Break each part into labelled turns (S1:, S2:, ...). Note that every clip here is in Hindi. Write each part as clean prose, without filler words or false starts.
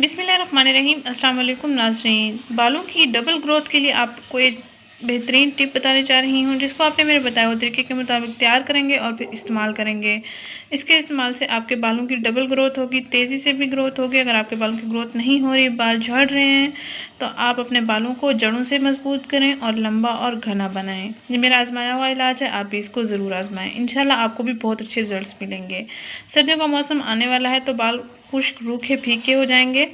S1: बिस्मिल्लाहिर्रहमानिर्रहीम। अस्सलाम वालेकुम नाज़रीन। बालों की डबल ग्रोथ के लिए आपको एक बेहतरीन टिप बताने जा रही हूँ, जिसको आपने मेरे बताए हुए तरीके के मुताबिक तैयार करेंगे और फिर इस्तेमाल करेंगे। इसके इस्तेमाल से आपके बालों की डबल ग्रोथ होगी, तेज़ी से भी ग्रोथ होगी। अगर आपके बालों की ग्रोथ नहीं हो रही, बाल झड़ रहे हैं, तो आप अपने बालों को जड़ों से मजबूत करें और लंबा और घना बनाएं। ये मेरा आजमाया हुआ इलाज है, आप भी इसको ज़रूर आजमाएं। इंशाल्लाह आपको भी बहुत अच्छे रिजल्ट्स मिलेंगे। सर्दियों का मौसम आने वाला है, तो बाल खुश्क, रूखे, फीके हो जाएंगे,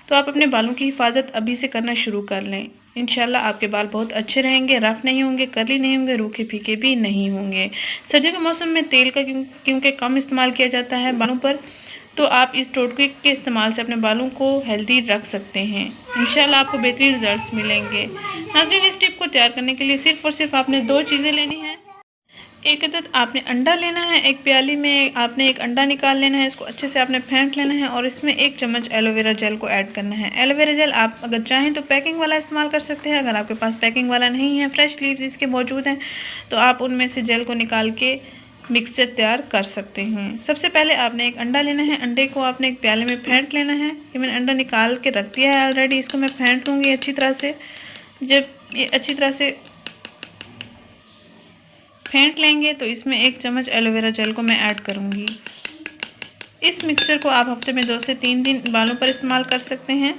S1: तो आप अपने बालों की हिफाजत अभी से करना शुरू कर लें। इंशाल्लाह आपके बाल बहुत अच्छे रहेंगे, रफ नहीं होंगे, कर्ली नहीं होंगे, रूखे फीके भी नहीं होंगे। सर्दियों के मौसम में तेल का क्योंकि कम इस्तेमाल किया जाता है बालों पर, तो आप इस टोटके के इस्तेमाल से अपने बालों को हेल्दी रख सकते हैं। इंशाल्लाह आपको बेहतरीन रिजल्ट्स मिलेंगे। नाज़रीन, इस टिप को तैयार करने के लिए सिर्फ और सिर्फ आपने 2 चीज़ें लेनी हैं। एक अदद आपने अंडा लेना है। एक प्याली में आपने एक अंडा निकाल लेना है, इसको अच्छे से आपने फेंट लेना है और इसमें 1 चम्मच एलोवेरा जेल को ऐड करना है। एलोवेरा जेल आप अगर चाहें तो पैकिंग वाला इस्तेमाल कर सकते हैं। अगर आपके पास पैकिंग वाला नहीं है, फ्रेश लीव्स इसके मौजूद हैं, तो आप उनमें से जेल को निकाल के मिक्सचर तैयार कर सकते हैं। सबसे पहले आपने एक अंडा लेना है। अंडे को आपने एक प्याले में फेंट लेना है। ये मैंने अंडा निकाल के रख दिया है ऑलरेडी, इसको मैं फेंट लूँगी अच्छी तरह से। जब ये अच्छी तरह से फेंट लेंगे तो इसमें 1 चम्मच एलोवेरा जेल को मैं ऐड करूँगी। इस मिक्सचर को आप हफ्ते में 2 से 3 दिन बालों पर इस्तेमाल कर सकते हैं।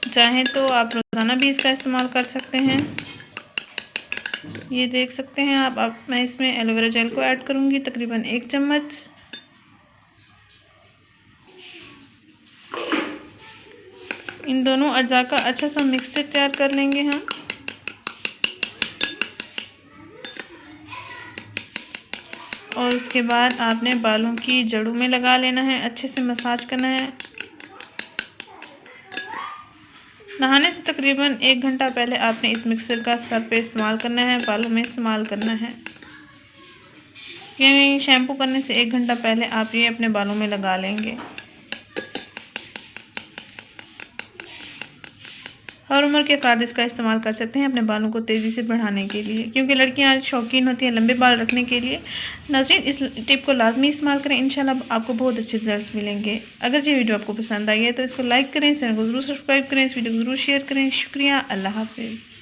S1: चाहें तो आप रोज़ाना भी इसका इस्तेमाल कर सकते हैं। ये देख सकते हैं आप। अब मैं इसमें एलोवेरा जेल को ऐड करूँगी, तकरीबन 1 चम्मच। इन दोनों अज्जा का अच्छा सा मिक्सचर तैयार कर लेंगे हम। और उसके बाद आपने बालों की जड़ों में लगा लेना है, अच्छे से मसाज करना है। नहाने से तकरीबन 1 घंटा पहले आपने इस मिक्सर का सर पे इस्तेमाल करना है, बालों में इस्तेमाल करना है। यानी शैम्पू करने से 1 घंटा पहले आप ये अपने बालों में लगा लेंगे। हर उम्र के अफराद इसका इस्तेमाल कर सकते हैं अपने बालों को तेज़ी से बढ़ाने के लिए, क्योंकि लड़कियां शौकीन होती हैं लंबे बाल रखने के लिए। नाज़रीन, इस टिप को लाजमी इस्तेमाल करें, इंशाल्लाह आपको बहुत अच्छे रिजल्ट्स मिलेंगे। अगर ये वीडियो आपको पसंद आई है तो इसको लाइक करें, चैनल को ज़रूर सब्सक्राइब करें, इस वीडियो को ज़रूर शेयर करें। शुक्रिया, अल्लाह हाफिज़।